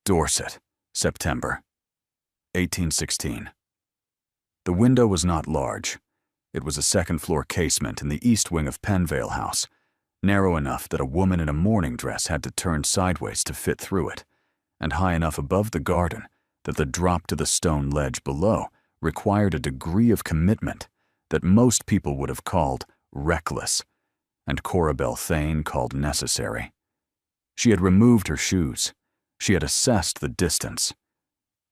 Dorset, September, 1816. The window was not large. It was a second-floor casement in the east wing of Penvale House, narrow enough that a woman in a morning dress had to turn sideways to fit through it, and high enough above the garden that the drop to the stone ledge below required a degree of commitment that most people would have called reckless, and Cora Belle Thane called necessary. She had removed her shoes. She had assessed the distance.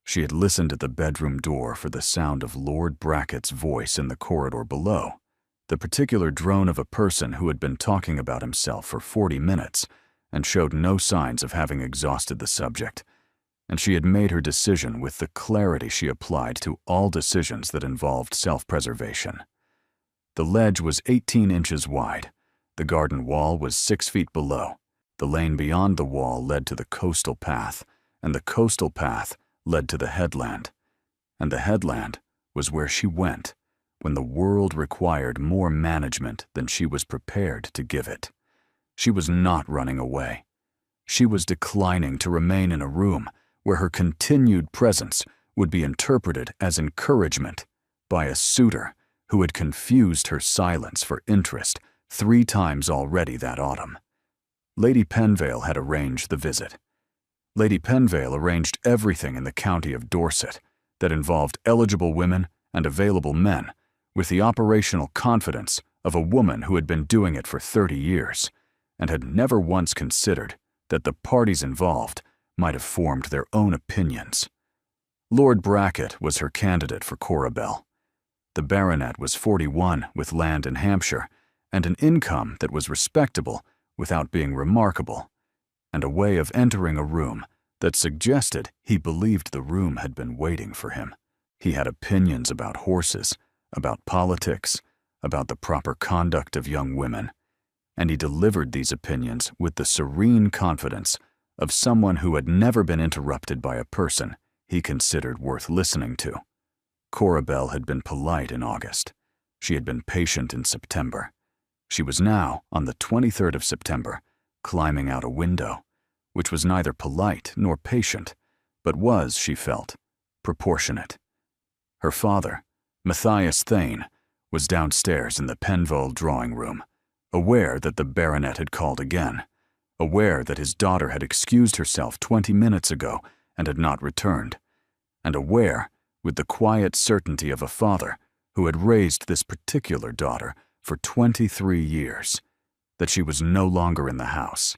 She had listened at the bedroom door for the sound of Lord Brackett's voice in the corridor below, the particular drone of a person who had been talking about himself for 40 minutes and showed no signs of having exhausted the subject, and she had made her decision with the clarity she applied to all decisions that involved self-preservation. The ledge was 18 inches wide. The garden wall was 6 feet below. The lane beyond the wall led to the coastal path, and the coastal path led to the headland. And the headland was where she went when the world required more management than she was prepared to give it. She was not running away. She was declining to remain in a room where her continued presence would be interpreted as encouragement by a suitor who had confused her silence for interest 3 times already that autumn. Lady Penvale had arranged the visit. Lady Penvale arranged everything in the county of Dorset that involved eligible women and available men with the operational confidence of a woman who had been doing it for 30 years and had never once considered that the parties involved might have formed their own opinions. Lord Brackett was her candidate for Cora Belle. The baronet was 41 with land in Hampshire and an income that was respectable without being remarkable, and a way of entering a room that suggested he believed the room had been waiting for him. He had opinions about horses, about politics, about the proper conduct of young women, and he delivered these opinions with the serene confidence of someone who had never been interrupted by a person he considered worth listening to. Cora Belle had been polite in August. She had been patient in September. She was now, on the 23rd of September, climbing out a window, which was neither polite nor patient, but was, she felt, proportionate. Her father, Matthias Thane, was downstairs in the Penvale drawing-room, aware that the baronet had called again, aware that his daughter had excused herself 20 minutes ago and had not returned, and aware, with the quiet certainty of a father who had raised this particular daughter for 23 years, that she was no longer in the house.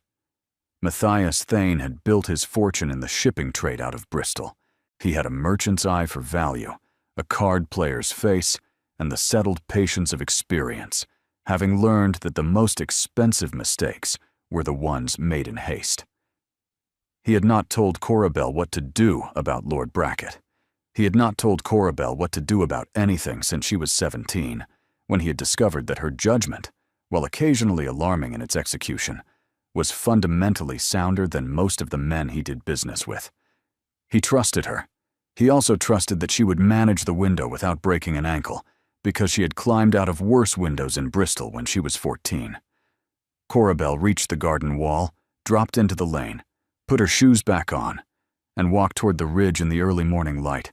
Matthias Thane had built his fortune in the shipping trade out of Bristol. He had a merchant's eye for value, a card player's face, and the settled patience of experience, having learned that the most expensive mistakes were the ones made in haste. He had not told Cora Belle what to do about Lord Brackett. He had not told Cora Belle what to do about anything since she was 17, when he had discovered that her judgment, while occasionally alarming in its execution, was fundamentally sounder than most of the men he did business with. He trusted her. He also trusted that she would manage the window without breaking an ankle, because she had climbed out of worse windows in Bristol when she was 14. Cora Belle reached the garden wall, dropped into the lane, put her shoes back on, and walked toward the ridge in the early morning light,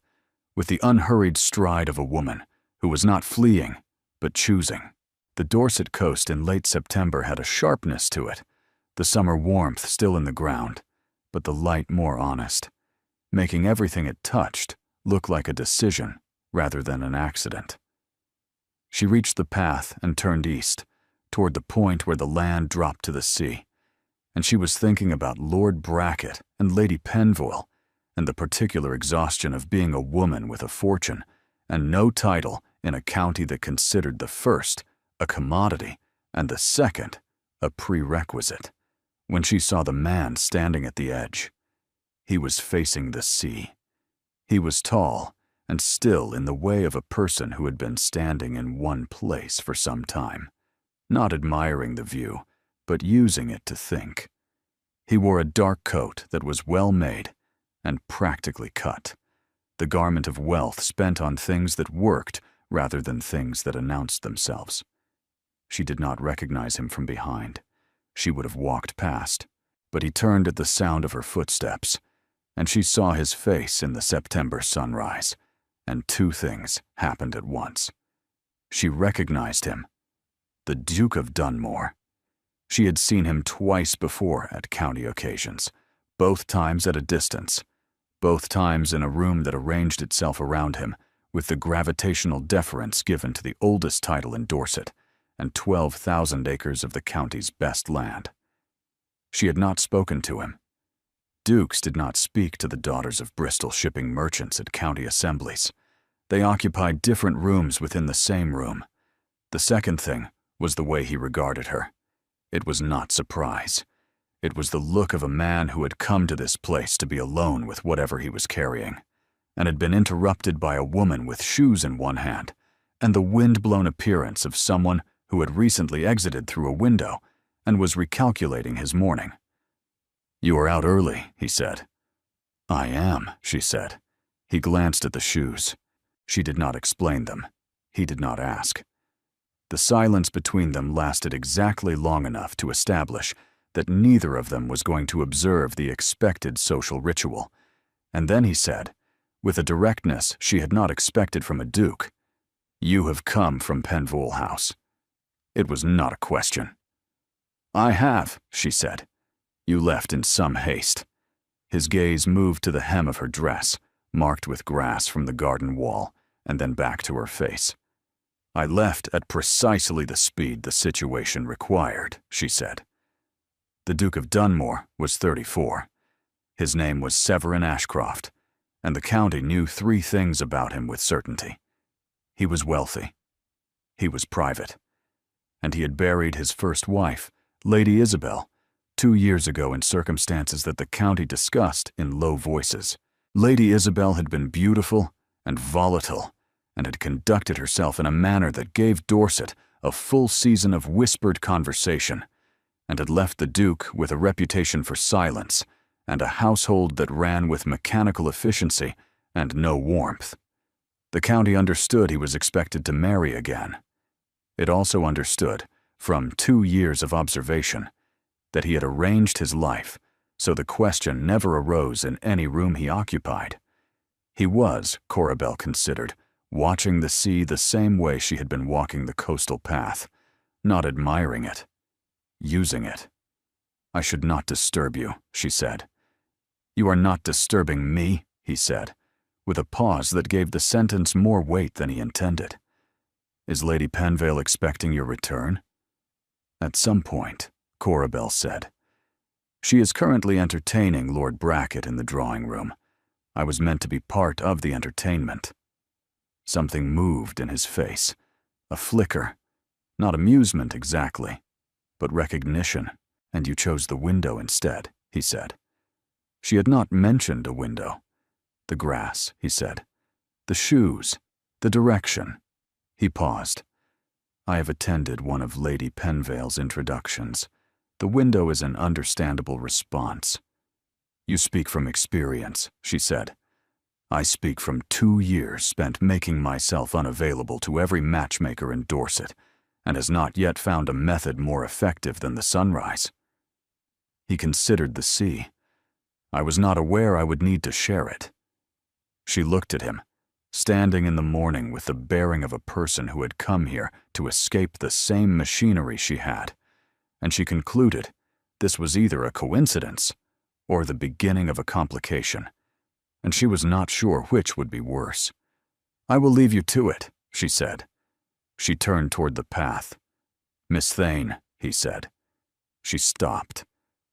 with the unhurried stride of a woman who was not fleeing, but choosing. The Dorset coast in late September had a sharpness to it, the summer warmth still in the ground, but the light more honest, making everything it touched look like a decision rather than an accident. She reached the path and turned east, toward the point where the land dropped to the sea, and she was thinking about Lord Brackett and Lady Penvale and the particular exhaustion of being a woman with a fortune and no title in a county that considered the first a commodity and the second a prerequisite, when she saw the man standing at the edge. He was facing the sea. He was tall and still in the way of a person who had been standing in one place for some time, not admiring the view, but using it to think. He wore a dark coat that was well made and practically cut, the garment of wealth spent on things that worked rather than things that announced themselves. She did not recognize him from behind. She would have walked past, but he turned at the sound of her footsteps, and she saw his face in the September sunrise, and two things happened at once. She recognized him, the Duke of Dunmore. She had seen him twice before at county occasions, both times at a distance, both times in a room that arranged itself around him with the gravitational deference given to the oldest title in Dorset and 12,000 acres of the county's best land. She had not spoken to him. Dukes did not speak to the daughters of Bristol shipping merchants at county assemblies. They occupied different rooms within the same room. The second thing was the way he regarded her. It was not surprise. It was the look of a man who had come to this place to be alone with whatever he was carrying, and had been interrupted by a woman with shoes in one hand, and the wind-blown appearance of someone who had recently exited through a window and was recalculating his morning. "You are out early," he said. "I am," she said. He glanced at the shoes. She did not explain them. He did not ask. The silence between them lasted exactly long enough to establish that neither of them was going to observe the expected social ritual, and then he said, with a directness she had not expected from a duke, "You have come from Penvole House." It was not a question. "I have," she said. "You left in some haste." His gaze moved to the hem of her dress, marked with grass from the garden wall, and then back to her face. "I left at precisely the speed the situation required," she said. The Duke of Dunmore was 34. His name was Severin Ashcroft, and the county knew three things about him with certainty. He was wealthy. He was private. And he had buried his first wife, Lady Isabel, 2 years ago in circumstances that the county discussed in low voices. Lady Isabel had been beautiful and volatile, and had conducted herself in a manner that gave Dorset a full season of whispered conversation, and had left the Duke with a reputation for silence and a household that ran with mechanical efficiency and no warmth. The county understood he was expected to marry again. It also understood, from 2 years of observation, that he had arranged his life so the question never arose in any room he occupied. He was, Cora Belle considered, watching the sea the same way she had been walking the coastal path, not admiring it, using it. "I should not disturb you," she said. "You are not disturbing me," he said, with a pause that gave the sentence more weight than he intended. "Is Lady Penvale expecting your return?" "At some point," Cora Belle said. "She is currently entertaining Lord Brackett in the drawing-room. I was meant to be part of the entertainment." Something moved in his face, a flicker, not amusement exactly, but recognition. "And you chose the window instead," he said. She had not mentioned a window. "The grass," he said. "The shoes, the direction." He paused. "I have attended one of Lady Penvale's introductions. The window is an understandable response." "You speak from experience," she said. "I speak from 2 years spent making myself unavailable to every matchmaker in Dorset, and has not yet found a method more effective than the sunrise." He considered the sea. "I was not aware I would need to share it." She looked at him, standing in the morning with the bearing of a person who had come here to escape the same machinery she had, and she concluded this was either a coincidence or the beginning of a complication, and she was not sure which would be worse. "I will leave you to it," she said. She turned toward the path. "Miss Thane," he said. She stopped.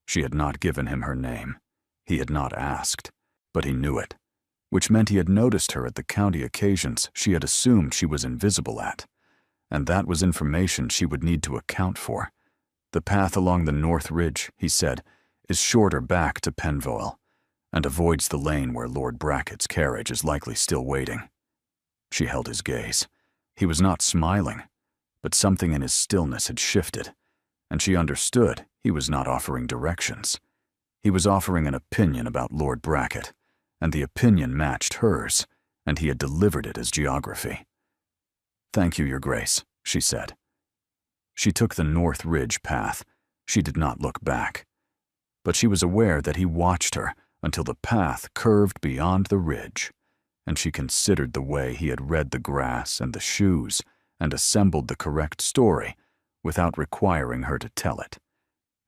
She had not given him her name. He had not asked, but he knew it, which meant he had noticed her at the county occasions she had assumed she was invisible at, and that was information she would need to account for. "The path along the North Ridge," he said, "is shorter back to Penvole, and avoids the lane where Lord Brackett's carriage is likely still waiting." She held his gaze. He was not smiling, but something in his stillness had shifted, and she understood he was not offering directions. He was offering an opinion about Lord Brackett, and the opinion matched hers, and he had delivered it as geography. "Thank you, Your Grace," she said. She took the North Ridge path. She did not look back, but she was aware that he watched her, until the path curved beyond the ridge, and she considered the way he had read the grass and the shoes and assembled the correct story without requiring her to tell it.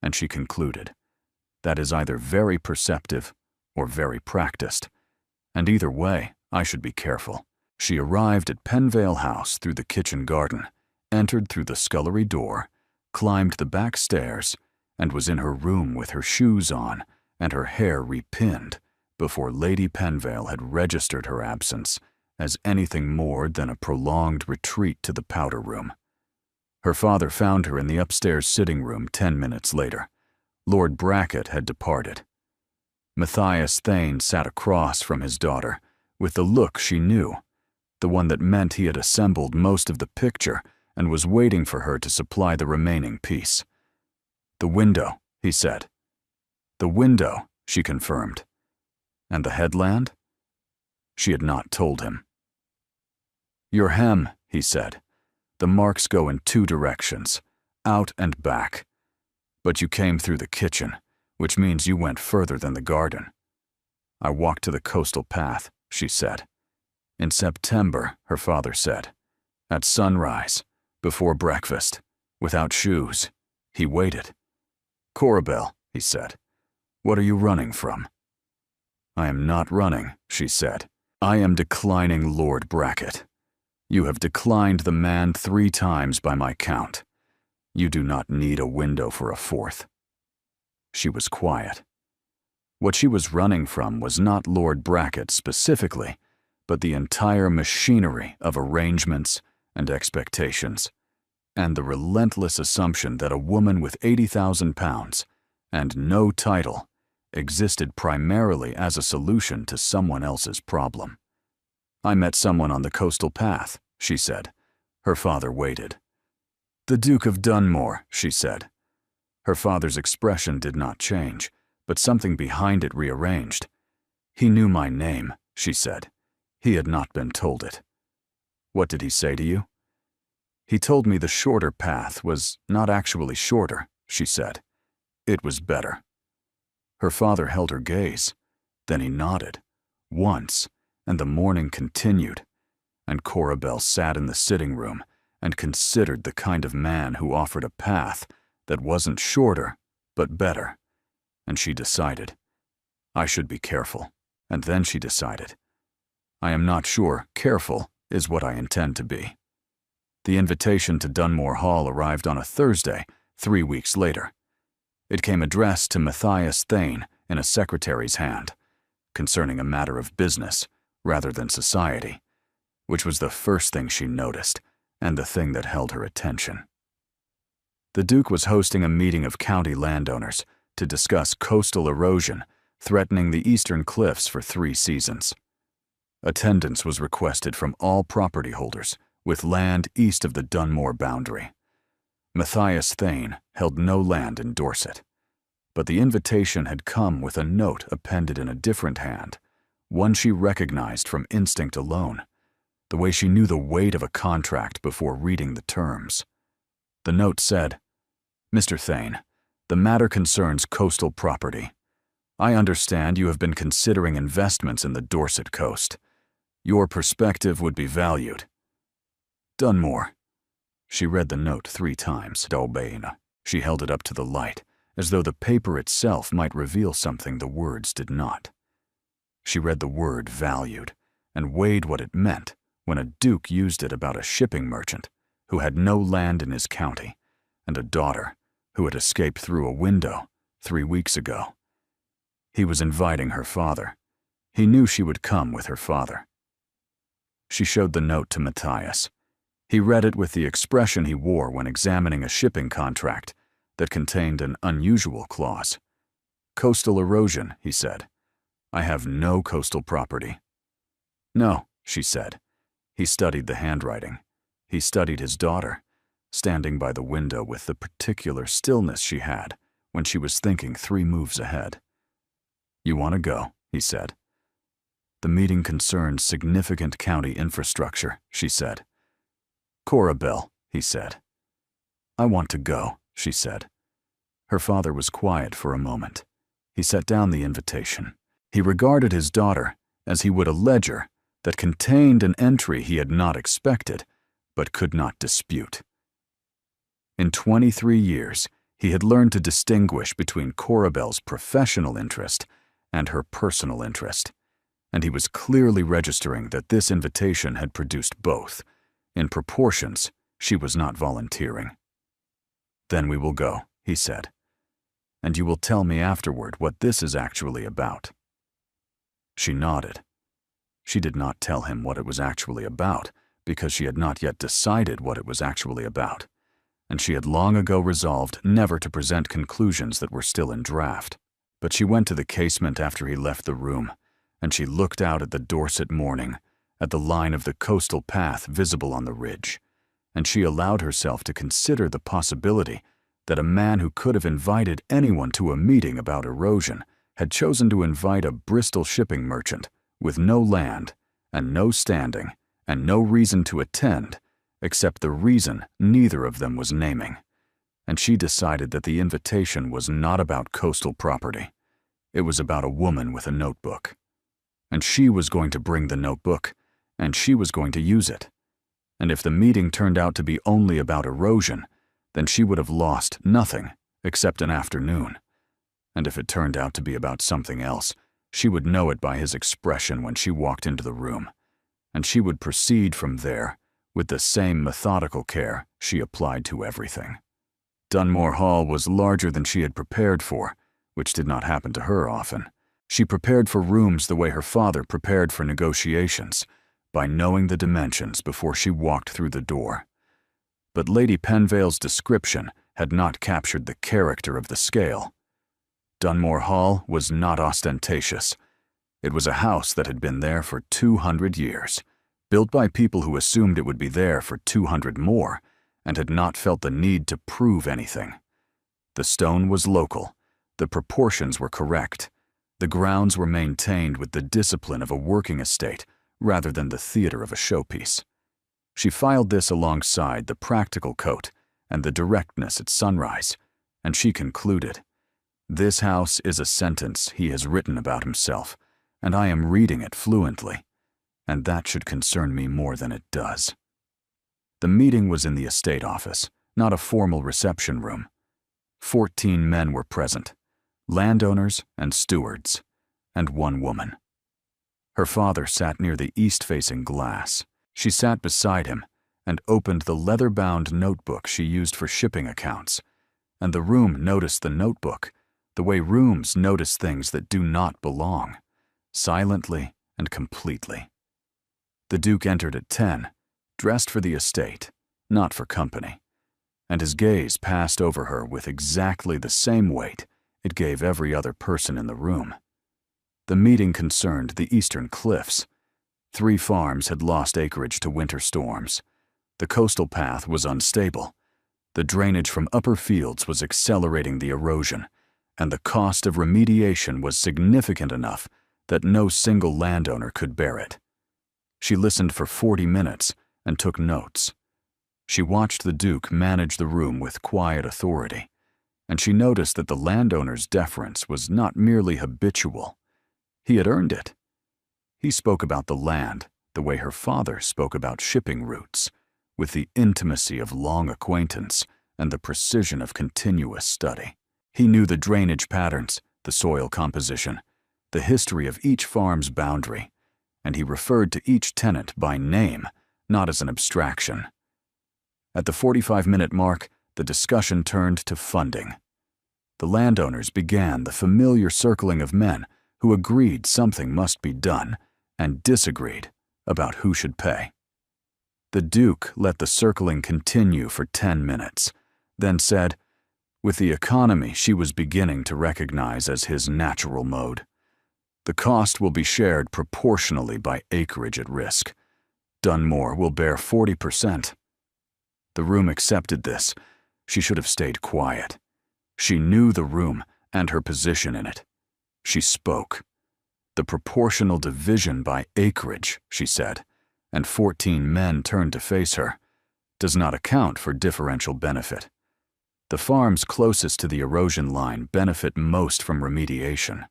And she concluded, that is either very perceptive or very practiced, and either way, I should be careful. She arrived at Penvale House through the kitchen garden, entered through the scullery door, climbed the back stairs, and was in her room with her shoes on and her hair repinned before Lady Penvale had registered her absence as anything more than a prolonged retreat to the powder room. Her father found her in the upstairs sitting room 10 minutes later. Lord Brackett had departed. Matthias Thane sat across from his daughter with the look she knew, the one that meant he had assembled most of the picture and was waiting for her to supply the remaining piece. "The window," he said. "The window," she confirmed. "And the headland?" She had not told him. "Your hem," he said. "The marks go in 2 directions, out and back. But you came through the kitchen, which means you went further than the garden." "I walked to the coastal path," she said. "In September," her father said. "At sunrise, before breakfast, without shoes." He waited. "Corabelle," he said, "what are you running from?" "I am not running," she said. "I am declining Lord Brackett. You have declined the man 3 times by my count. You do not need a window for a 4th. She was quiet. What she was running from was not Lord Brackett specifically, but the entire machinery of arrangements and expectations, and the relentless assumption that a woman with £80,000 and no title existed primarily as a solution to someone else's problem. "I met someone on the coastal path," she said. Her father waited. "The Duke of Dunmore," she said. Her father's expression did not change, but something behind it rearranged. "He knew my name," she said. He had not been told it. "What did he say to you?" "He told me the shorter path was not actually shorter," she said. "It was better." Her father held her gaze. Then he nodded, once, and the morning continued, and Corabelle sat in the sitting room and considered the kind of man who offered a path that wasn't shorter, but better. And she decided, I should be careful. And then she decided, I am not sure careful is what I intend to be. The invitation to Dunmore Hall arrived on a Thursday, 3 weeks later. It came addressed to Matthias Thane in a secretary's hand, concerning a matter of business rather than society, which was the first thing she noticed and the thing that held her attention. The Duke was hosting a meeting of county landowners to discuss coastal erosion threatening the eastern cliffs for 3 seasons. Attendance was requested from all property holders with land east of the Dunmore boundary. Matthias Thane held no land in Dorset, but the invitation had come with a note appended in a different hand, one she recognized from instinct alone, the way she knew the weight of a contract before reading the terms. The note said, Mr. Thane, the matter concerns coastal property. I understand you have been considering investments in the Dorset coast. Your perspective would be valued. Dunmore. She read the note 3 times. Dalbane. She held it up to the light, as though the paper itself might reveal something the words did not. She read the word valued, and weighed what it meant when a duke used it about a shipping merchant who had no land in his county, and a daughter who had escaped through a window 3 weeks ago. He was inviting her father. He knew she would come with her father. She showed the note to Matthias. He read it with the expression he wore when examining a shipping contract that contained an unusual clause. Coastal erosion, he said. I have no coastal property. No, she said. He studied the handwriting. He studied his daughter, standing by the window with the particular stillness she had when she was thinking 3 moves ahead. You want to go, he said. The meeting concerns significant county infrastructure, she said. Corabelle, he said. I want to go, she said. Her father was quiet for a moment. He set down the invitation. He regarded his daughter as he would a ledger that contained an entry he had not expected but could not dispute. In 23 years, he had learned to distinguish between Corabelle's professional interest and her personal interest, and he was clearly registering that this invitation had produced both, in proportions she was not volunteering. "Then we will go," he said, "and you will tell me afterward what this is actually about." She nodded. She did not tell him what it was actually about because she had not yet decided what it was actually about, and she had long ago resolved never to present conclusions that were still in draft. But she went to the casement after he left the room, and she looked out at the Dorset morning, at the line of the coastal path visible on the ridge, and she allowed herself to consider the possibility that a man who could have invited anyone to a meeting about erosion had chosen to invite a Bristol shipping merchant with no land and no standing and no reason to attend except the reason neither of them was naming. And she decided that the invitation was not about coastal property. It was about a woman with a notebook. And she was going to bring the notebook, and she was going to use it. And if the meeting turned out to be only about erosion, then she would have lost nothing except an afternoon. And if it turned out to be about something else, she would know it by his expression when she walked into the room, and she would proceed from there with the same methodical care she applied to everything. Dunmore Hall was larger than she had prepared for, which did not happen to her often. She prepared for rooms the way her father prepared for negotiations, by knowing the dimensions before she walked through the door. But Lady Penvale's description had not captured the character of the scale. Dunmore Hall was not ostentatious. It was a house that had been there for 200 years, built by people who assumed it would be there for 200 more, and had not felt the need to prove anything. The stone was local, the proportions were correct, the grounds were maintained with the discipline of a working estate rather than the theater of a showpiece. She filed this alongside the practical coat and the directness at sunrise, and she concluded, "This house is a sentence he has written about himself, and I am reading it fluently, and that should concern me more than it does." The meeting was in the estate office, not a formal reception room. 14 men were present, landowners and stewards, and one woman. Her father sat near the east-facing glass. She sat beside him and opened the leather-bound notebook she used for shipping accounts, and the room noticed the notebook the way rooms notice things that do not belong, silently and completely. The Duke entered at 10, dressed for the estate, not for company, and his gaze passed over her with exactly the same weight it gave every other person in the room. The meeting concerned the eastern cliffs. 3 farms had lost acreage to winter storms. The coastal path was unstable. The drainage from upper fields was accelerating the erosion, and the cost of remediation was significant enough that no single landowner could bear it. She listened for 40 minutes and took notes. She watched the Duke manage the room with quiet authority, and she noticed that the landowner's deference was not merely habitual. He had earned it. He spoke about the land the way her father spoke about shipping routes, with the intimacy of long acquaintance and the precision of continuous study. He knew the drainage patterns, the soil composition, the history of each farm's boundary, and he referred to each tenant by name, not as an abstraction. At the 45-minute mark, the discussion turned to funding. The landowners began the familiar circling of men who agreed something must be done and disagreed about who should pay. The Duke let the circling continue for 10 minutes, then said, with the economy she was beginning to recognize as his natural mode, "The cost will be shared proportionally by acreage at risk. Dunmore will bear 40%. The room accepted this. She should have stayed quiet. She knew the room and her position in it. She spoke. "The proportional division by acreage," she said, and 14 men turned to face her, "does not account for differential benefit. The farms closest to the erosion line benefit most from remediation.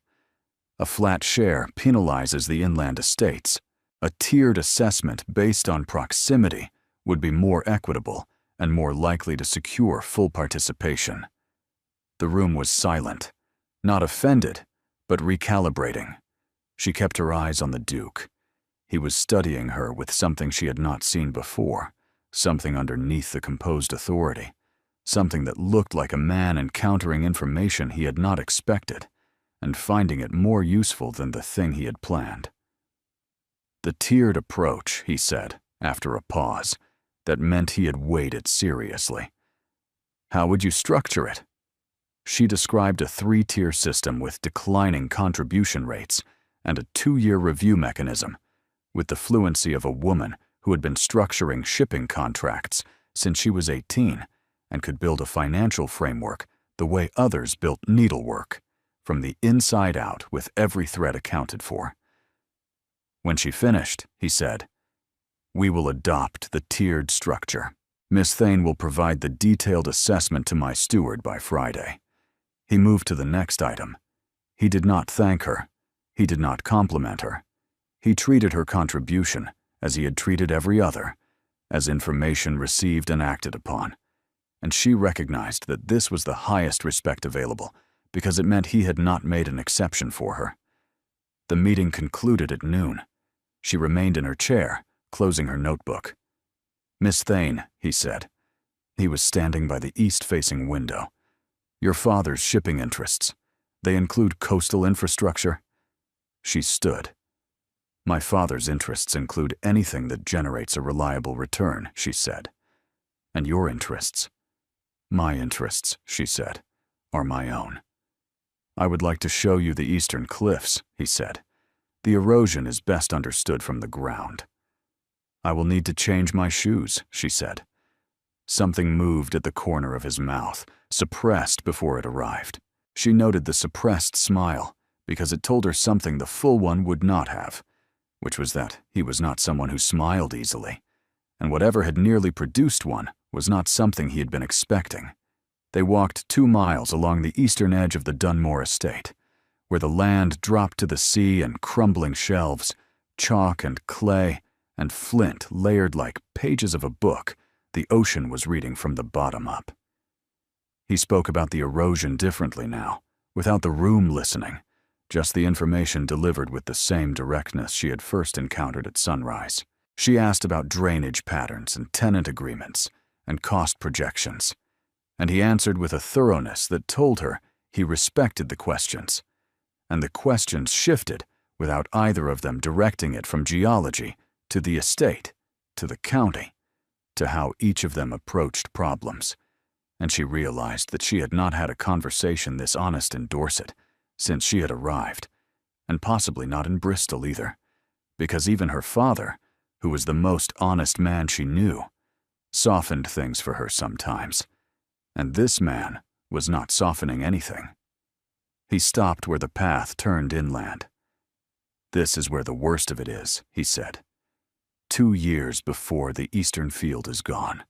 A flat share penalizes the inland estates. A tiered assessment based on proximity would be more equitable and more likely to secure full participation. The room was silent, not offended, but recalibrating. She kept her eyes on the Duke. He was studying her with something she had not seen before, something underneath the composed authority, something that looked like a man encountering information he had not expected and finding it more useful than the thing he had planned. The tiered approach, he said, after a pause, that meant he had weighed it seriously. How would you structure it? She described a 3-tier system with declining contribution rates and a 2-year review mechanism, with the fluency of a woman who had been structuring shipping contracts since she was 18 and could build a financial framework the way others built needlework, from the inside out with every thread accounted for. When she finished, he said, "We will adopt the tiered structure. Miss Thane will provide the detailed assessment to my steward by Friday." He moved to the next item. He did not thank her. He did not compliment her. He treated her contribution as he had treated every other, as information received and acted upon. And she recognized that this was the highest respect available because it meant he had not made an exception for her. The meeting concluded at noon. She remained in her chair, closing her notebook. "Miss Thane," he said. He was standing by the east-facing window. "Your father's shipping interests, they include coastal infrastructure?" She stood. "My father's interests include anything that generates a reliable return," she said. "And your interests?" "My interests," she said, "are my own." "I would like to show you the eastern cliffs," he said. "The erosion is best understood from the ground." "I will need to change my shoes," she said. Something moved at the corner of his mouth, suppressed before it arrived. She noted the suppressed smile, because it told her something the full one would not have, which was that he was not someone who smiled easily, and whatever had nearly produced one was not something he had been expecting. They walked 2 miles along the eastern edge of the Dunmore estate, where the land dropped to the sea in crumbling shelves, chalk and clay and flint layered like pages of a book the ocean was reading from the bottom up. He spoke about the erosion differently now, without the room listening, just the information delivered with the same directness she had first encountered at sunrise. She asked about drainage patterns and tenant agreements and cost projections, and he answered with a thoroughness that told her he respected the questions, and the questions shifted without either of them directing it from geology to the estate, to the county, to how each of them approached problems. And she realized that she had not had a conversation this honest in Dorset since she had arrived, and possibly not in Bristol either, because even her father, who was the most honest man she knew, softened things for her sometimes, and this man was not softening anything. He stopped where the path turned inland. "This is where the worst of it is," he said. 2 years before the eastern field is gone.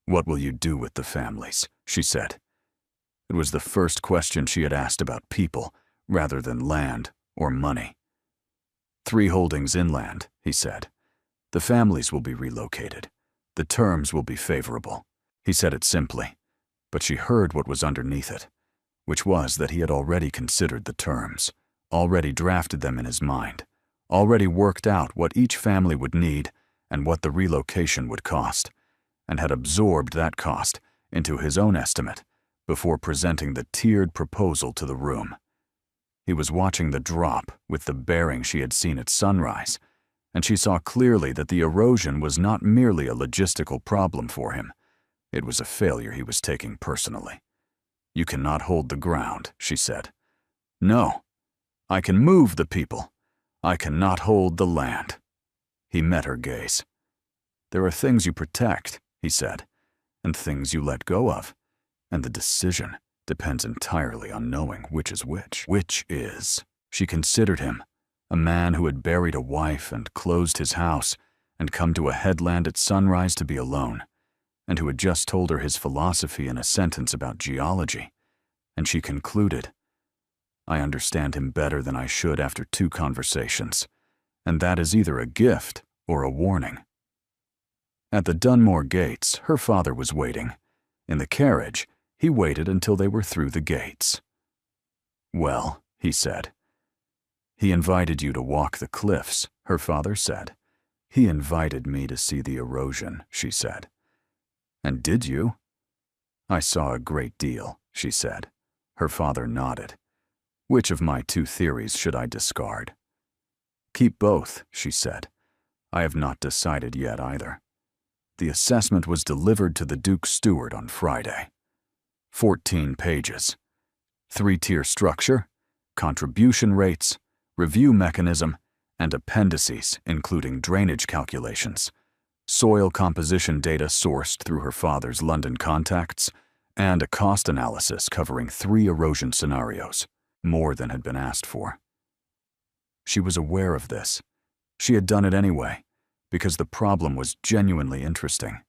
"What will you do with the families?" she said. It was the first question she had asked about people, rather than land or money. 3 holdings inland, he said. "The families will be relocated. The terms will be favorable." He said it simply, but she heard what was underneath it, which was that he had already considered the terms, already drafted them in his mind, already worked out what each family would need and what the relocation would cost, and had absorbed that cost into his own estimate before presenting the tiered proposal to the room. He was watching the drop with the bearing she had seen at sunrise, and she saw clearly that the erosion was not merely a logistical problem for him. It was a failure he was taking personally. "You cannot hold the ground," she said. "No, I can move the people. I cannot hold the land." He met her gaze. "There are things you protect," he said, "and things you let go of, and the decision depends entirely on knowing which is which." Which is, she considered him, a man who had buried a wife and closed his house and come to a headland at sunrise to be alone, and who had just told her his philosophy in a sentence about geology, and she concluded, I understand him better than I should after 2 conversations, and that is either a gift or a warning. At the Dunmore gates, her father was waiting. In the carriage, he waited until they were through the gates. "Well," he said. "He invited you to walk the cliffs," her father said. "He invited me to see the erosion," she said. "And did you?" "I saw a great deal," she said. Her father nodded. "Which of my 2 theories should I discard?" "Keep both," she said. "I have not decided yet either." The assessment was delivered to the Duke's steward on Friday. 14 pages. 3-tier structure, contribution rates, review mechanism, and appendices including drainage calculations, soil composition data sourced through her father's London contacts, and a cost analysis covering 3 erosion scenarios, more than had been asked for. She was aware of this. She had done it anyway, because the problem was genuinely interesting,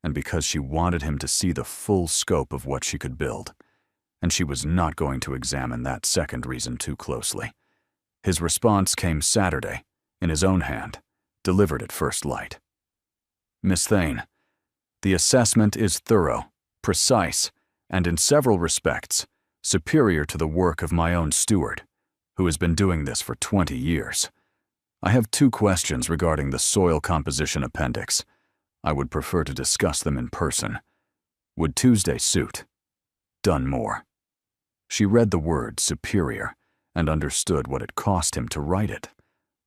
and because she wanted him to see the full scope of what she could build, and she was not going to examine that second reason too closely. His response came Saturday, in his own hand, delivered at first light. "Miss Thane, the assessment is thorough, precise, and in several respects, superior to the work of my own steward, who has been doing this for 20 years. I have 2 questions regarding the soil composition appendix. I would prefer to discuss them in person. Would Tuesday suit? Dunmore." She read the word superior and understood what it cost him to write it.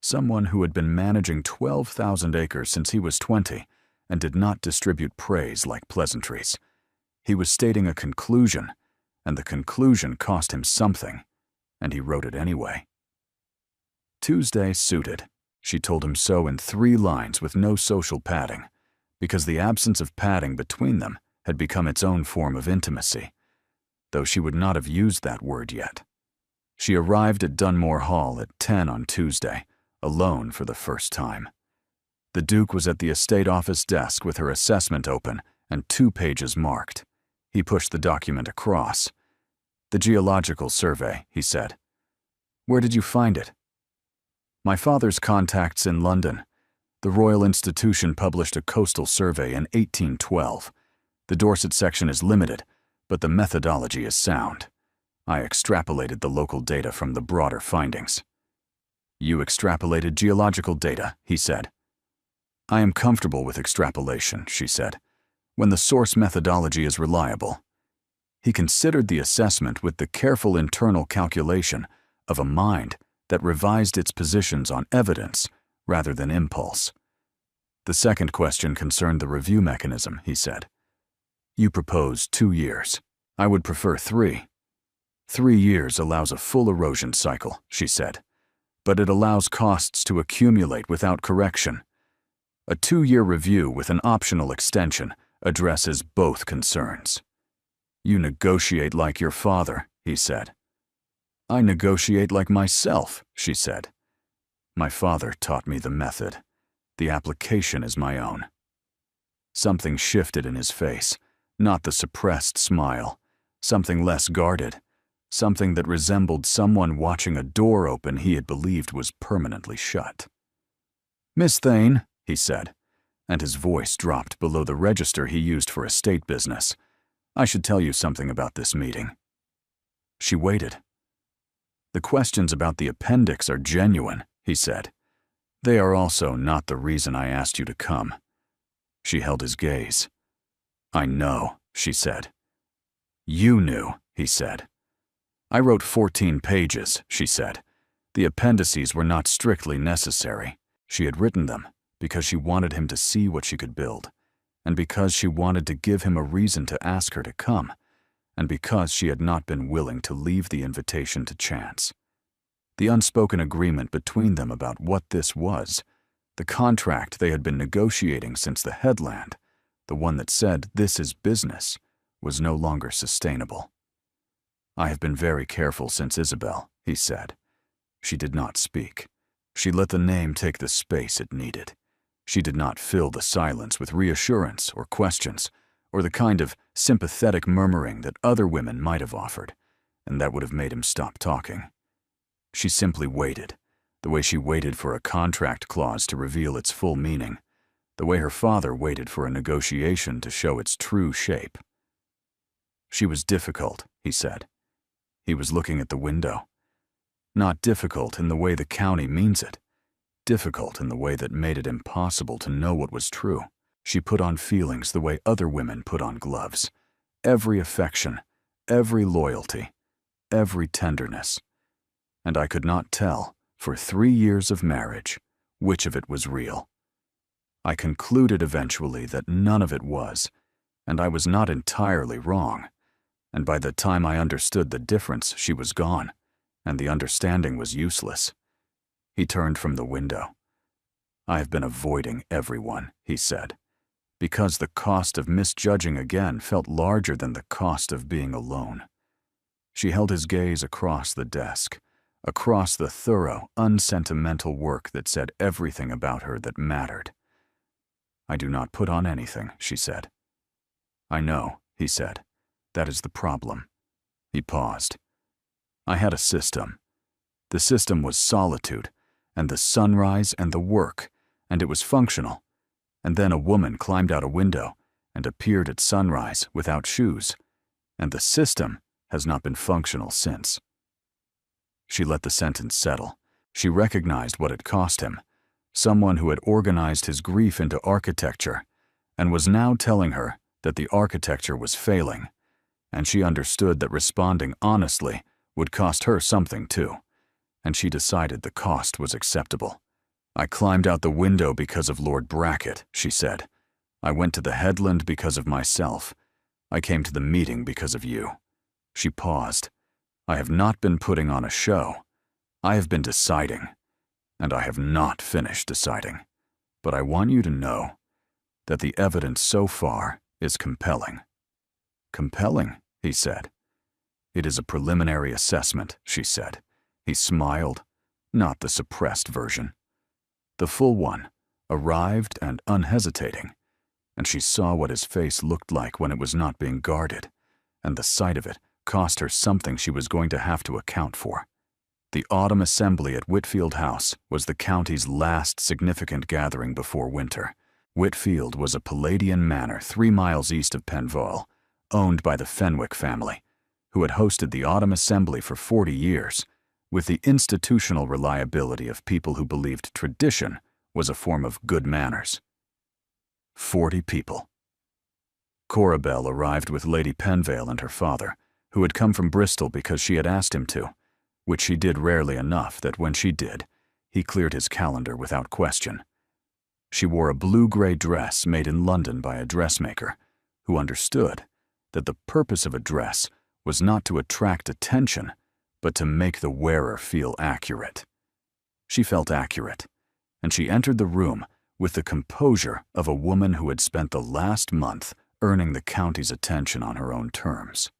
Someone who had been managing 12,000 acres since he was 20 and did not distribute praise like pleasantries. He was stating a conclusion, and the conclusion cost him something, and he wrote it anyway. Tuesday suited. She told him so in 3 lines with no social padding, because the absence of padding between them had become its own form of intimacy, though she would not have used that word yet. She arrived at Dunmore Hall at 10 on Tuesday, alone for the first time. The Duke was at the estate office desk with her assessment open and 2 pages marked. He pushed the document across. "The geological survey," he said. "Where did you find it?" "My father's contacts in London. The Royal Institution published a coastal survey in 1812. The Dorset section is limited, but the methodology is sound. I extrapolated the local data from the broader findings." "You extrapolated geological data," he said. "I am comfortable with extrapolation," she said, "when the source methodology is reliable." He considered the assessment with the careful internal calculation of a mind that revised its positions on evidence rather than impulse. "The second question concerned the review mechanism," he said. "You propose 2 years. I would prefer 3. 3 years allows a full erosion cycle," she said, "but it allows costs to accumulate without correction. A 2-year review with an optional extension addresses both concerns." "You negotiate like your father," he said. "I negotiate like myself," she said. "My father taught me the method. The application is my own." Something shifted in his face, not the suppressed smile, something less guarded, something that resembled someone watching a door open he had believed was permanently shut. "Miss Thane," he said, and his voice dropped below the register he used for estate business. "I should tell you something about this meeting." She waited. "The questions about the appendix are genuine," he said. "They are also not the reason I asked you to come." She held his gaze. "I know," she said. "You knew," he said. "I wrote 14 pages," she said. "The appendices were not strictly necessary. She had written them because she wanted him to see what she could build, and because she wanted to give him a reason to ask her to come, and because she had not been willing to leave the invitation to chance. The unspoken agreement between them about what this was, the contract they had been negotiating since the headland, the one that said this is business, was no longer sustainable. "I have been very careful since Isabel," he said. She did not speak. She let the name take the space it needed. She did not fill the silence with reassurance or questions, or the kind of sympathetic murmuring that other women might have offered, and that would have made him stop talking. She simply waited, the way she waited for a contract clause to reveal its full meaning, the way her father waited for a negotiation to show its true shape. She was difficult, he said. He was looking at the window. Not difficult in the way the county means it. Difficult in the way that made it impossible to know what was true. She put on feelings the way other women put on gloves. Every affection, every loyalty, every tenderness. And I could not tell, for 3 years of marriage, which of it was real. I concluded eventually that none of it was, and I was not entirely wrong. And by the time I understood the difference, she was gone, and the understanding was useless. He turned from the window. I have been avoiding everyone, he said, because the cost of misjudging again felt larger than the cost of being alone. She held his gaze across the desk, across the thorough, unsentimental work that said everything about her that mattered. I do not put on anything, she said. I know, he said. That is the problem. He paused. I had a system. The system was solitude, and the sunrise and the work, and it was functional. And then a woman climbed out a window and appeared at sunrise without shoes, and the system has not been functional since. She let the sentence settle. She recognized what it cost him, someone who had organized his grief into architecture, and was now telling her that the architecture was failing, and she understood that responding honestly would cost her something too, and she decided the cost was acceptable. I climbed out the window because of Lord Brackett, she said. I went to the headland because of myself. I came to the meeting because of you. She paused. I have not been putting on a show. I have been deciding, and I have not finished deciding. But I want you to know that the evidence so far is compelling. Compelling, he said. It is a preliminary assessment, she said. He smiled, not the suppressed version. The full one, arrived and unhesitating, and she saw what his face looked like when it was not being guarded, and the sight of it cost her something she was going to have to account for. The autumn assembly at Whitfield House was the county's last significant gathering before winter. Whitfield was a Palladian manor 3 miles east of Penval, owned by the Fenwick family, who had hosted the autumn assembly for 40 years, with the institutional reliability of people who believed tradition was a form of good manners. 40 people. Cora Bell arrived with Lady Penvale and her father, who had come from Bristol because she had asked him to, which she did rarely enough that when she did, he cleared his calendar without question. She wore a blue-gray dress made in London by a dressmaker, who understood that the purpose of a dress was not to attract attention, but to make the wearer feel accurate. She felt accurate, and she entered the room with the composure of a woman who had spent the last month earning the county's attention on her own terms.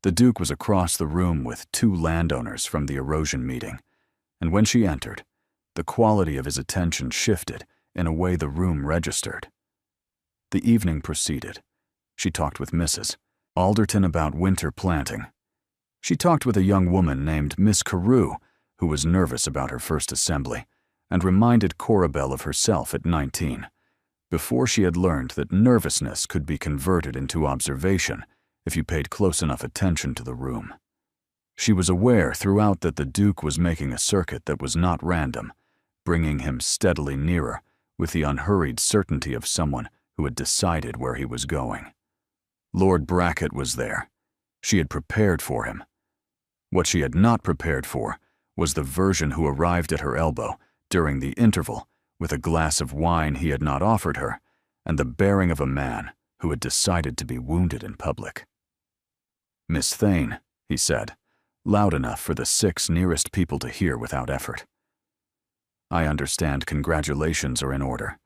The Duke was across the room with 2 landowners from the erosion meeting, and when she entered, the quality of his attention shifted in a way the room registered. The evening proceeded. She talked with Mrs. Alderton about winter planting. She talked with a young woman named Miss Carew, who was nervous about her first assembly, and reminded Cora Bell of herself at 19, before she had learned that nervousness could be converted into observation if you paid close enough attention to the room. She was aware throughout that the Duke was making a circuit that was not random, bringing him steadily nearer with the unhurried certainty of someone who had decided where he was going. Lord Brackett was there. She had prepared for him. What she had not prepared for was the version who arrived at her elbow during the interval with a glass of wine he had not offered her, and the bearing of a man who had decided to be wounded in public. "Miss Thane," he said, loud enough for the 6 nearest people to hear without effort. "I understand congratulations are in order.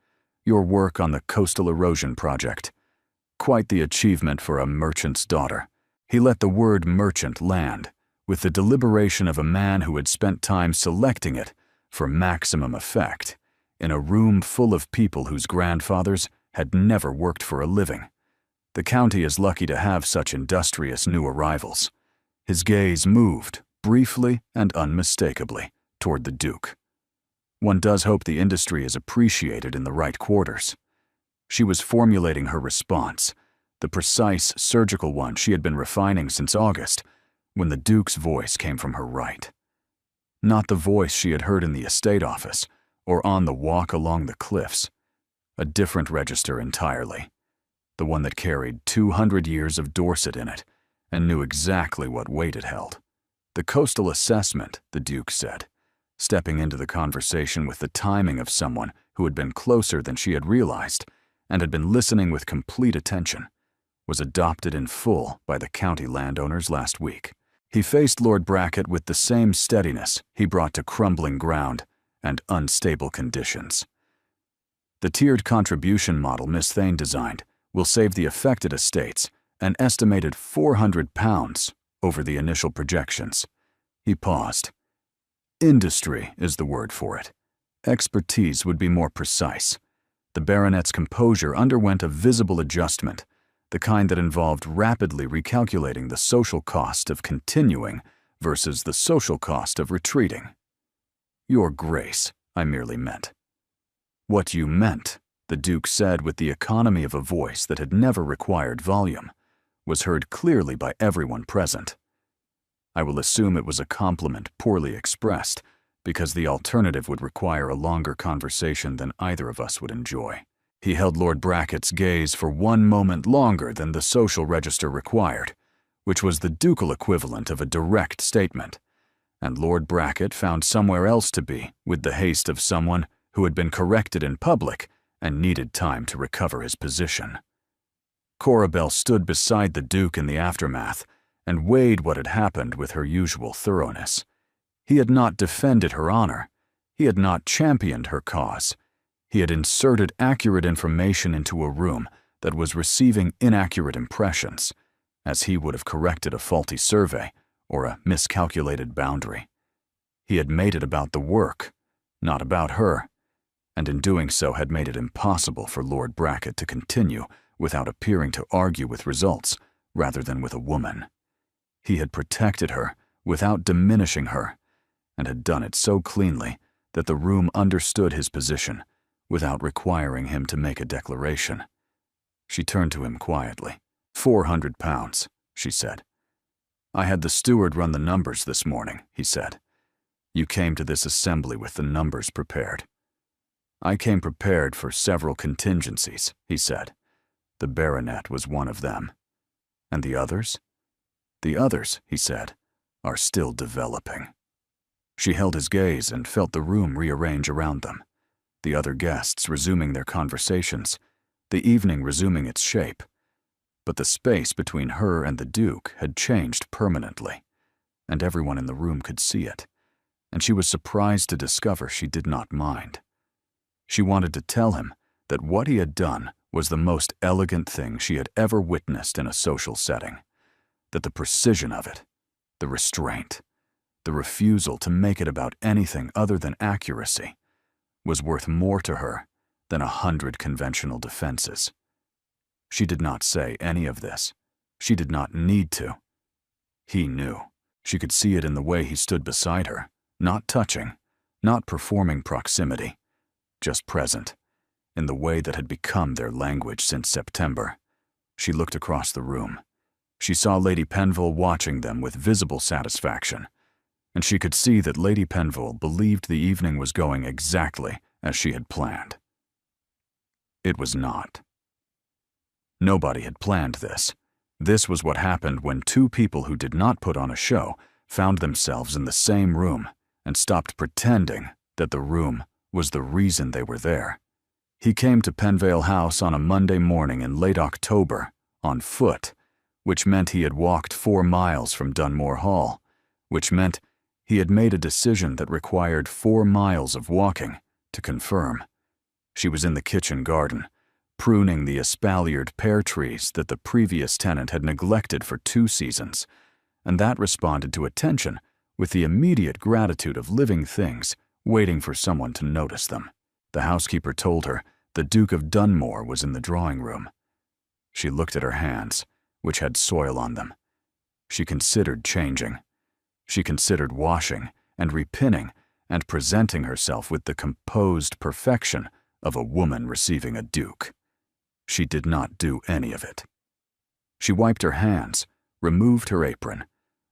Your work on the coastal erosion project. Quite the achievement for a merchant's daughter." He let the word merchant land, with the deliberation of a man who had spent time selecting it for maximum effect, in a room full of people whose grandfathers had never worked for a living. The county is lucky to have such industrious new arrivals. His gaze moved, briefly and unmistakably, toward the Duke. One does hope the industry is appreciated in the right quarters. She was formulating her response, the precise, surgical one she had been refining since August, when the Duke's voice came from her right. Not the voice she had heard in the estate office or on the walk along the cliffs. A different register entirely. The one that carried 200 years of Dorset in it and knew exactly what weight it held. The coastal assessment, the Duke said, stepping into the conversation with the timing of someone who had been closer than she had realized and had been listening with complete attention, was adopted in full by the county landowners last week. He faced Lord Brackett with the same steadiness he brought to crumbling ground and unstable conditions. The tiered contribution model Miss Thane designed will save the affected estates an estimated £400 over the initial projections. He paused. Industry is the word for it. Expertise would be more precise. The baronet's composure underwent a visible adjustment, the kind that involved rapidly recalculating the social cost of continuing versus the social cost of retreating. Your Grace, I merely meant. What you meant, the Duke said with the economy of a voice that had never required volume, was heard clearly by everyone present. I will assume it was a compliment poorly expressed, because the alternative would require a longer conversation than either of us would enjoy. He held Lord Brackett's gaze for one moment longer than the social register required, which was the ducal equivalent of a direct statement, and Lord Brackett found somewhere else to be with the haste of someone who had been corrected in public and needed time to recover his position. Cora Belle stood beside the Duke in the aftermath and weighed what had happened with her usual thoroughness. He had not defended her honor. He had not championed her cause. He had inserted accurate information into a room that was receiving inaccurate impressions, as he would have corrected a faulty survey or a miscalculated boundary. He had made it about the work, not about her, and in doing so had made it impossible for Lord Brackett to continue without appearing to argue with results rather than with a woman. He had protected her without diminishing her, and had done it so cleanly that the room understood his position without requiring him to make a declaration. She turned to him quietly. £400, she said. I had the steward run the numbers this morning, he said. You came to this assembly with the numbers prepared. I came prepared for several contingencies, he said. The baronet was one of them. And the others? The others, he said, are still developing. She held his gaze and felt the room rearrange around them, the other guests resuming their conversations, the evening resuming its shape. But the space between her and the Duke had changed permanently, and everyone in the room could see it, and she was surprised to discover she did not mind. She wanted to tell him that what he had done was the most elegant thing she had ever witnessed in a social setting, that the precision of it, the restraint, the refusal to make it about anything other than accuracy, was worth more to her than 100 conventional defenses. She did not say any of this. She did not need to. He knew. She could see it in the way he stood beside her, not touching, not performing proximity, just present, in the way that had become their language since September. She looked across the room. She saw Lady Penville watching them with visible satisfaction, and she could see that Lady Penville believed the evening was going exactly as she had planned. It was not. Nobody had planned this. This was what happened when two people who did not put on a show found themselves in the same room and stopped pretending that the room was the reason they were there. He came to Penvale House on a Monday morning in late October, on foot, which meant he had walked 4 miles from Dunmore Hall, which meant he had made a decision that required 4 miles of walking to confirm. She was in the kitchen garden, pruning the espaliered pear trees that the previous tenant had neglected for 2 seasons, and that responded to attention with the immediate gratitude of living things waiting for someone to notice them. The housekeeper told her the Duke of Dunmore was in the drawing room. She looked at her hands, which had soil on them. She considered changing. She considered washing and repinning and presenting herself with the composed perfection of a woman receiving a duke. She did not do any of it. She wiped her hands, removed her apron,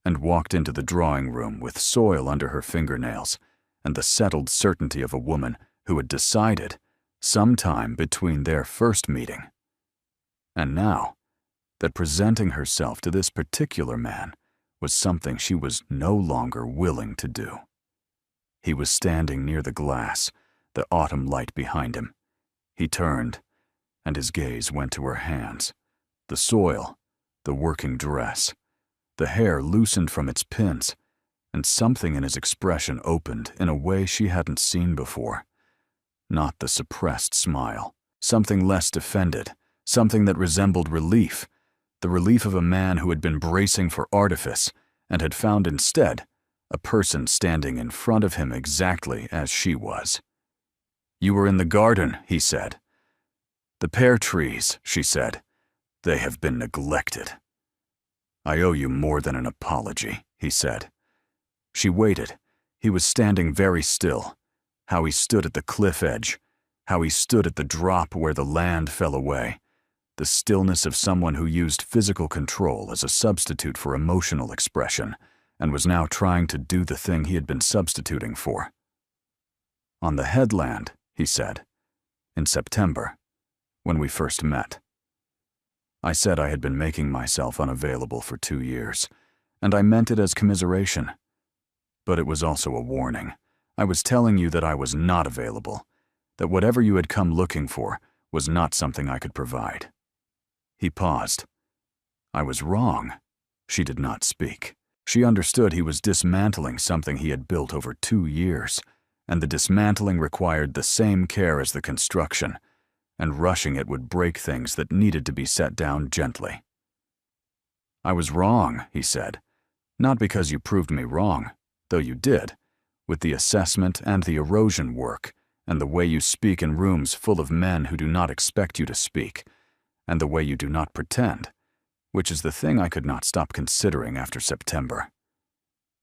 and walked into the drawing room with soil under her fingernails and the settled certainty of a woman who had decided, sometime between their first meeting and now, that presenting herself to this particular man was something she was no longer willing to do. He was standing near the glass, the autumn light behind him. He turned, and his gaze went to her hands, the soil, the working dress. The hair loosened from its pins, and something in his expression opened in a way she hadn't seen before. Not the suppressed smile, something less defended, something that resembled relief, the relief of a man who had been bracing for artifice and had found instead a person standing in front of him exactly as she was. "You were in the garden," he said. "The pear trees," she said. "They have been neglected." "I owe you more than an apology," he said. She waited. He was standing very still. How he stood at the cliff edge. How he stood at the drop where the land fell away. The stillness of someone who used physical control as a substitute for emotional expression and was now trying to do the thing he had been substituting for. "On the headland," he said, "in September, when we first met. I said I had been making myself unavailable for 2 years, and I meant it as commiseration. But it was also a warning. I was telling you that I was not available, that whatever you had come looking for was not something I could provide." He paused. "I was wrong." She did not speak. She understood he was dismantling something he had built over 2 years, and the dismantling required the same care as the construction, and rushing it would break things that needed to be set down gently. "I was wrong," he said, "not because you proved me wrong, though you did, with the assessment and the erosion work, and the way you speak in rooms full of men who do not expect you to speak, and the way you do not pretend, which is the thing I could not stop considering after September."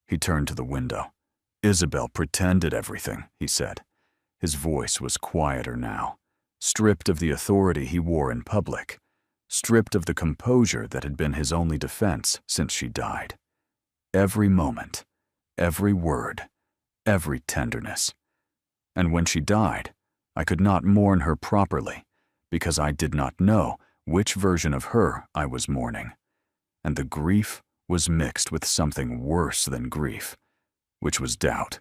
He turned to the window. "Isabel pretended everything," he said. His voice was quieter now, stripped of the authority he wore in public, stripped of the composure that had been his only defense since she died. Every moment, every word, every tenderness. And when she died, I could not mourn her properly, because I did not know which version of her I was mourning, and the grief was mixed with something worse than grief, which was doubt.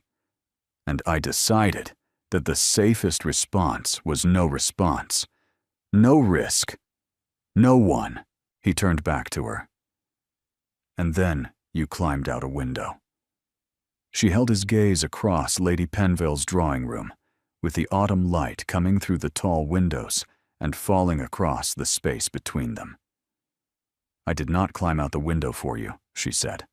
And I decided that the safest response was no response, no risk, no one. He turned back to her. "And then you climbed out a window." She held his gaze across Lady Penvale's drawing room, with the autumn light coming through the tall windows and falling across the space between them. "I did not climb out the window for you," she said.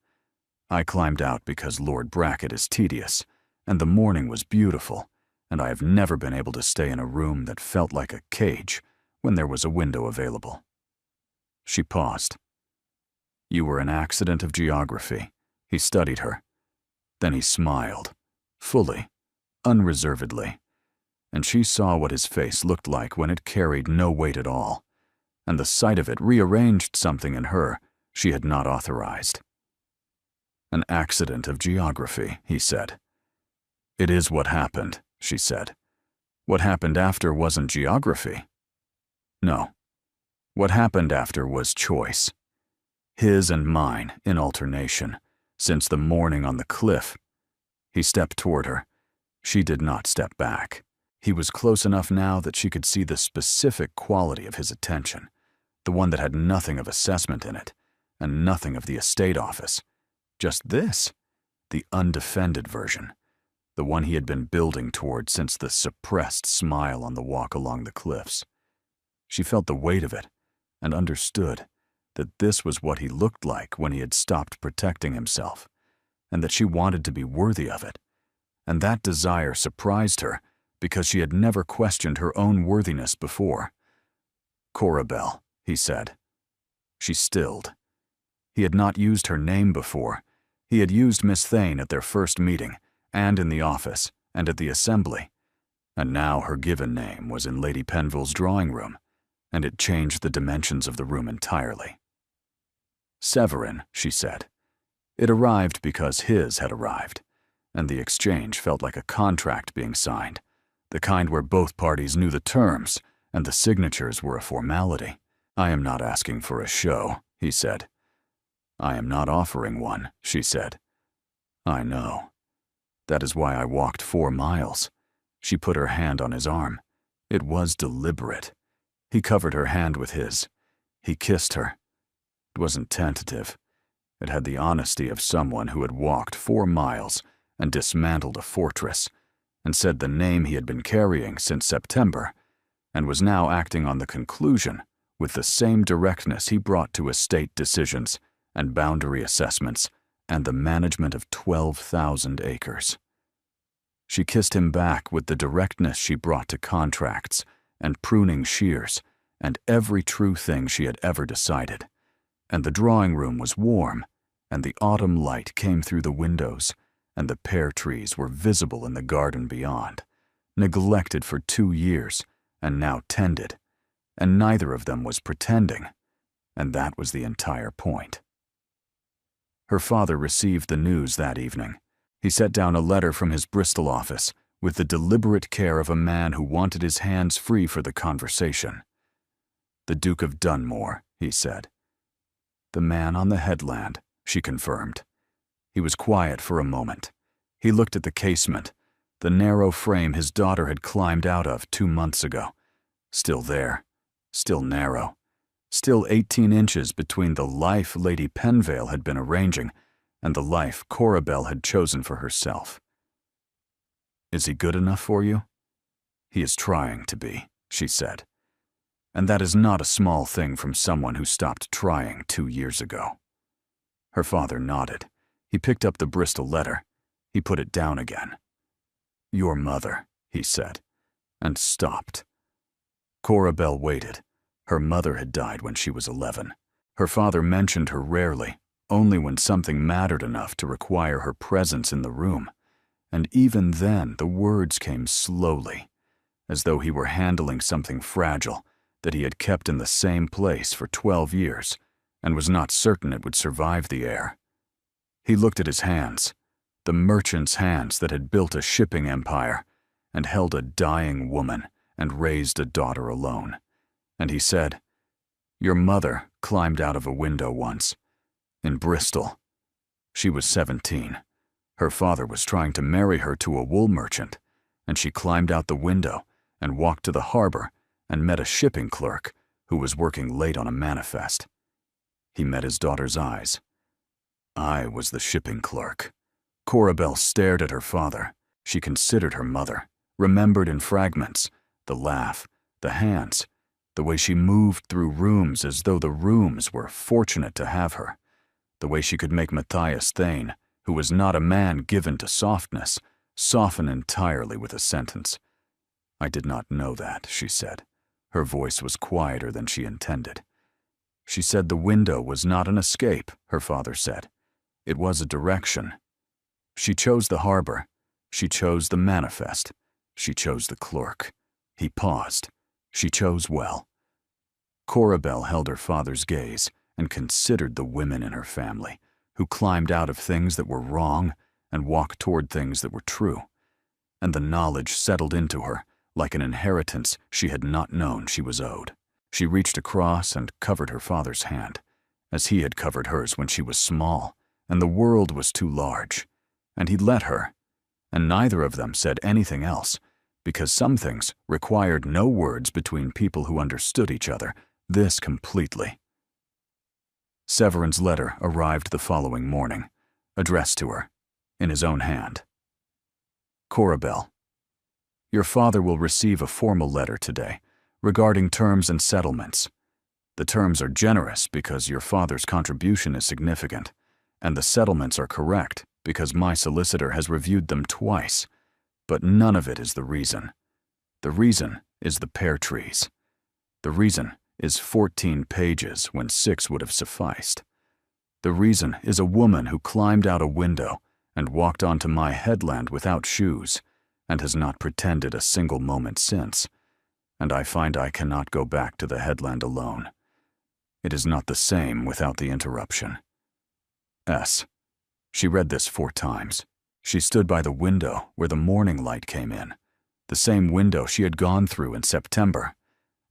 "I climbed out because Lord Brackett is tedious, and the morning was beautiful, and I have never been able to stay in a room that felt like a cage when there was a window available." She paused. "You were an accident of geography." He studied her. Then he smiled, fully, unreservedly, and she saw what his face looked like when it carried no weight at all, and the sight of it rearranged something in her she had not authorized. "An accident of geography," he said. "It is what happened," she said. "What happened after wasn't geography." "No. What happened after was choice. His and mine in alternation, since the morning on the cliff." He stepped toward her. She did not step back. He was close enough now that she could see the specific quality of his attention, the one that had nothing of assessment in it, and nothing of the estate office. Just this, the undefended version, the one he had been building toward since the suppressed smile on the walk along the cliffs. She felt the weight of it, and understood that this was what he looked like when he had stopped protecting himself, and that she wanted to be worthy of it, and that desire surprised her because she had never questioned her own worthiness before. "Corabelle," he said. She stilled. He had not used her name before. He had used Miss Thane at their first meeting, and in the office, and at the assembly. And now her given name was in Lady Penville's drawing room, and it changed the dimensions of the room entirely. Severin, she said. It arrived because his had arrived, and the exchange felt like a contract being signed, the kind where both parties knew the terms, and the signatures were a formality. I am not asking for a show, he said. I am not offering one, she said. I know. That is why I walked 4 miles. She put her hand on his arm. It was deliberate. He covered her hand with his. He kissed her. It wasn't tentative. It had the honesty of someone who had walked 4 miles and dismantled a fortress, and said the name he had been carrying since September, and was now acting on the conclusion with the same directness he brought to estate decisions and boundary assessments and the management of 12,000 acres. She kissed him back with the directness she brought to contracts and pruning shears and every true thing she had ever decided, and the drawing room was warm, and the autumn light came through the windows, and the pear trees were visible in the garden beyond, neglected for 2 years and now tended, and neither of them was pretending, and that was the entire point. Her father received the news that evening. He set down a letter from his Bristol office with the deliberate care of a man who wanted his hands free for the conversation. The Duke of Dunmore, he said. The man on the headland, she confirmed. He was quiet for a moment. He looked at the casement, the narrow frame his daughter had climbed out of 2 months ago. Still there, still narrow. Still 18 inches between the life Lady Penvale had been arranging and the life Cora Belle had chosen for herself. Is he good enough for you? He is trying to be, she said. And that is not a small thing from someone who stopped trying 2 years ago. Her father nodded. He picked up the Bristol letter. He put it down again. Your mother, he said, and stopped. Cora Belle waited. Her mother had died when she was 11. Her father mentioned her rarely, only when something mattered enough to require her presence in the room, and even then the words came slowly, as though he were handling something fragile that he had kept in the same place for 12 years and was not certain it would survive the air. He looked at his hands, the merchant's hands that had built a shipping empire and held a dying woman and raised a daughter alone. And he said, Your mother climbed out of a window once, in Bristol. She was 17. Her father was trying to marry her to a wool merchant, and she climbed out the window and walked to the harbor and met a shipping clerk who was working late on a manifest. He met his daughter's eyes. I was the shipping clerk. Cora Belle stared at her father. She considered her mother, remembered in fragments, the laugh, the hands, the way she moved through rooms as though the rooms were fortunate to have her, the way she could make Matthias Thane, who was not a man given to softness, soften entirely with a sentence. I did not know that, she said. Her voice was quieter than she intended. She said the window was not an escape, her father said. It was a direction. She chose the harbor. She chose the manifest. She chose the clerk. He paused. She chose well. Cora Belle held her father's gaze and considered the women in her family who climbed out of things that were wrong and walked toward things that were true, and the knowledge settled into her like an inheritance she had not known she was owed. She reached across and covered her father's hand, as he had covered hers when she was small, and the world was too large, and he let her, and neither of them said anything else, because some things required no words between people who understood each other, this completely. Severin's letter arrived the following morning, addressed to her, in his own hand. Cora Belle, your father will receive a formal letter today regarding terms and settlements. The terms are generous because your father's contribution is significant, and the settlements are correct because my solicitor has reviewed them twice, but none of it is the reason. The reason is the pear trees. The reason is 14 pages when 6 would have sufficed. The reason is a woman who climbed out a window and walked onto my headland without shoes, and has not pretended a single moment since, and I find I cannot go back to the headland alone. It is not the same without the interruption. S. She read this 4 times. She stood by the window where the morning light came in, the same window she had gone through in September,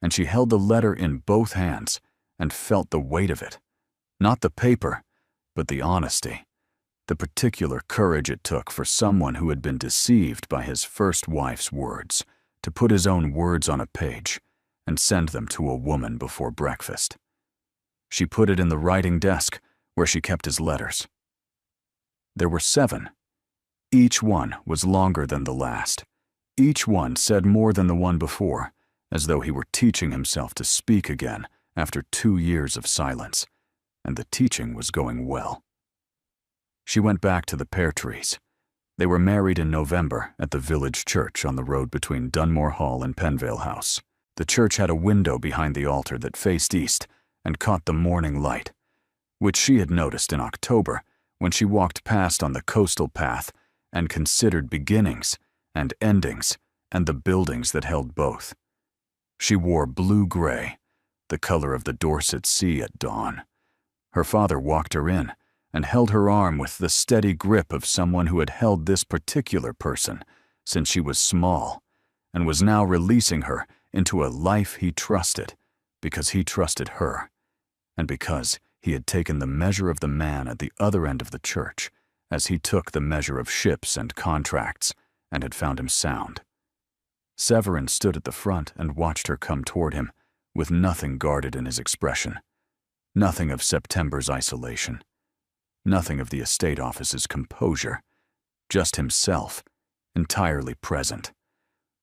and she held the letter in both hands and felt the weight of it. Not the paper, but the honesty, the particular courage it took for someone who had been deceived by his first wife's words to put his own words on a page and send them to a woman before breakfast. She put it in the writing desk where she kept his letters. There were 7. Each one was longer than the last. Each one said more than the one before, as though he were teaching himself to speak again after 2 years of silence, and the teaching was going well. She went back to the pear trees. They were married in November at the village church on the road between Dunmore Hall and Penvale House. The church had a window behind the altar that faced east and caught the morning light, which she had noticed in October when she walked past on the coastal path and considered beginnings and endings and the buildings that held both. She wore blue-gray, the color of the Dorset Sea at dawn. Her father walked her in and held her arm with the steady grip of someone who had held this particular person since she was small and was now releasing her into a life he trusted because he trusted her and because he had taken the measure of the man at the other end of the church as he took the measure of ships and contracts and had found him sound. Severin stood at the front and watched her come toward him with nothing guarded in his expression, nothing of September's isolation, nothing of the estate office's composure, just himself, entirely present,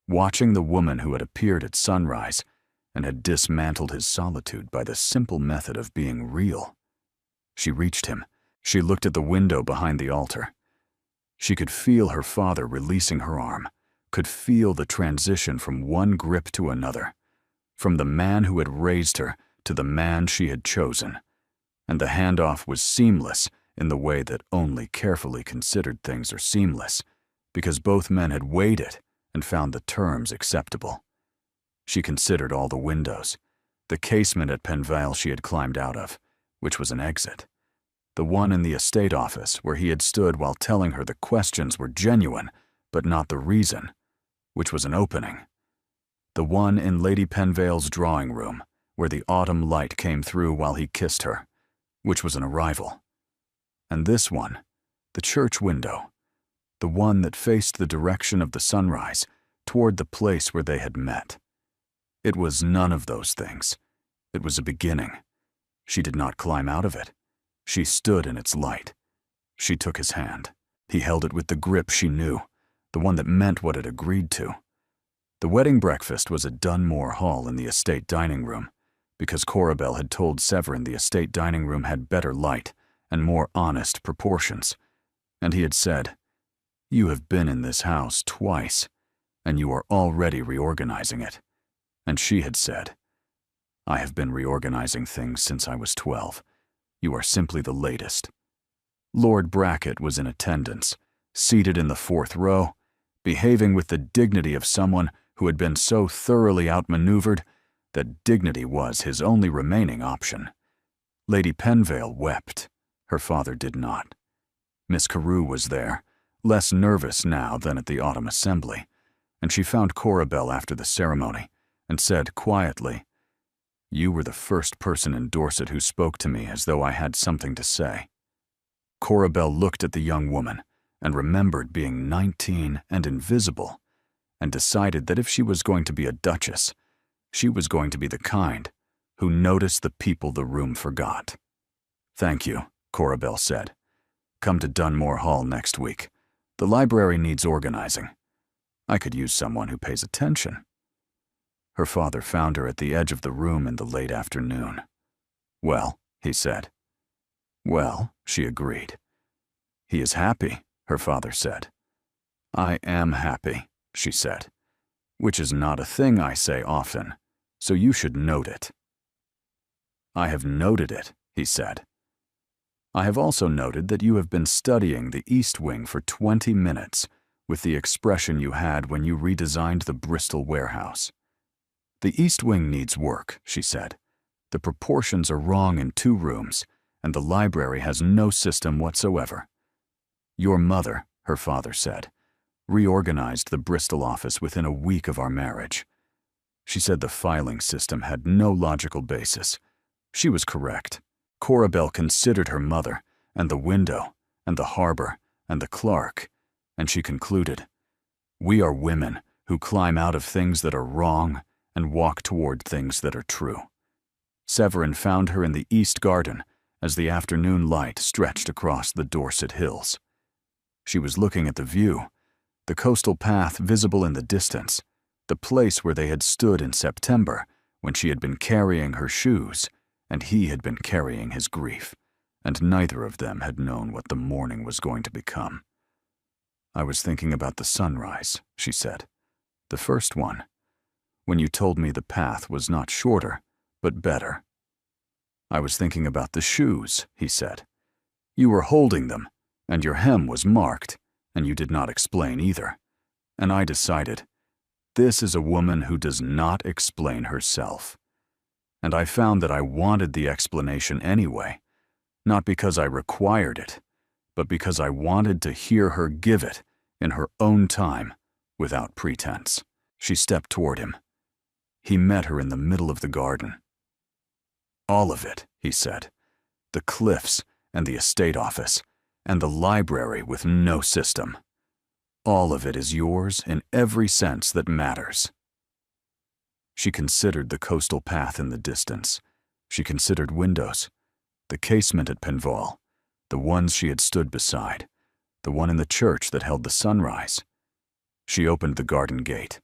watching the woman who had appeared at sunrise and had dismantled his solitude by the simple method of being real. She reached him. She looked at the window behind the altar. She could feel her father releasing her arm, could feel the transition from one grip to another, from the man who had raised her to the man she had chosen, and the handoff was seamless in the way that only carefully considered things are seamless, because both men had weighed it and found the terms acceptable. She considered all the windows, the casement at Penvale she had climbed out of, which was an exit, the one in the estate office where he had stood while telling her the questions were genuine, but not the reason, which was an opening, the one in Lady Penvale's drawing room where the autumn light came through while he kissed her, which was an arrival, and this one, the church window, the one that faced the direction of the sunrise toward the place where they had met. It was none of those things. It was a beginning. She did not climb out of it. She stood in its light. She took his hand. He held it with the grip she knew, the one that meant what it agreed to. The wedding breakfast was at Dunmore Hall in the estate dining room, because Corabel had told Severin the estate dining room had better light and more honest proportions, and he had said, "You have been in this house twice, and you are already reorganizing it." And she had said, "I have been reorganizing things since I was 12. You are simply the latest." Lord Brackett was in attendance, seated in the 4th row, behaving with the dignity of someone who had been so thoroughly outmaneuvered that dignity was his only remaining option. Lady Penvale wept. Her father did not. Miss Carew was there, less nervous now than at the autumn assembly, and she found Corabel after the ceremony and said quietly, "You were the first person in Dorset who spoke to me as though I had something to say." Corabel looked at the young woman and remembered being 19 and invisible, and decided that if she was going to be a duchess, she was going to be the kind who noticed the people the room forgot. "Thank you," Corabel said. "Come to Dunmore Hall next week. The library needs organizing. I could use someone who pays attention." Her father found her at the edge of the room in the late afternoon. "Well," he said. "Well," she agreed. "He is happy," her father said. "I am happy," she said, "which is not a thing I say often, so you should note it." "I have noted it," he said. I have also noted that you have been studying the East Wing for 20 minutes, with the expression you had when you redesigned the Bristol warehouse. The East Wing needs work, she said. The proportions are wrong in 2 rooms, and the library has no system whatsoever. Your mother, her father said, reorganized the Bristol office within a week of our marriage. She said the filing system had no logical basis. She was correct. Cora Bell considered her mother, and the window, and the harbor, and the clerk, and she concluded, "We are women who climb out of things that are wrong and walk toward things that are true." Severin found her in the East Garden as the afternoon light stretched across the Dorset hills. She was looking at the view, the coastal path visible in the distance, the place where they had stood in September when she had been carrying her shoes and he had been carrying his grief, and neither of them had known what the morning was going to become. "I was thinking about the sunrise," she said. "The first one, when you told me the path was not shorter, but better." "I was thinking about the shoes," he said. "You were holding them, and your hem was marked, and you did not explain either. And I decided, this is a woman who does not explain herself. And I found that I wanted the explanation anyway, not because I required it, but because I wanted to hear her give it in her own time, without pretense." She stepped toward him. He met her in the middle of the garden. "All of it," he said. "The cliffs and the estate office, and the library with no system. All of it is yours in every sense that matters." She considered the coastal path in the distance. She considered windows, the casement at Penval, the ones she had stood beside, the one in the church that held the sunrise. She opened the garden gate.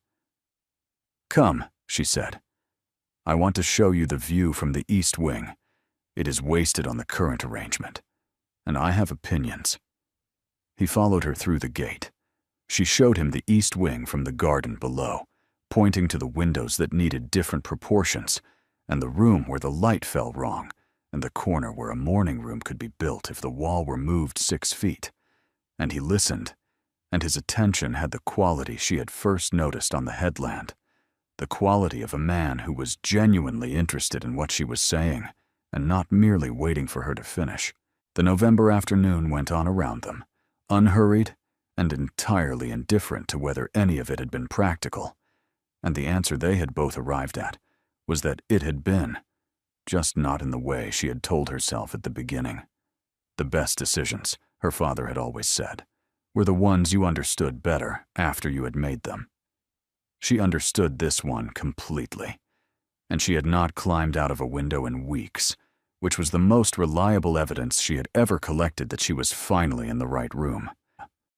"Come," she said. "I want to show you the view from the East Wing. It is wasted on the current arrangement, and I have opinions." He followed her through the gate. She showed him the East Wing from the garden below, pointing to the windows that needed different proportions, and the room where the light fell wrong, and the corner where a morning room could be built if the wall were moved 6 feet. And he listened, and his attention had the quality she had first noticed on the headland, the quality of a man who was genuinely interested in what she was saying, and not merely waiting for her to finish. The November afternoon went on around them, unhurried and entirely indifferent to whether any of it had been practical, and the answer they had both arrived at was that it had been, just not in the way she had told herself at the beginning. The best decisions, her father had always said, were the ones you understood better after you had made them. She understood this one completely, and she had not climbed out of a window in weeks, which was the most reliable evidence she had ever collected that she was finally in the right room.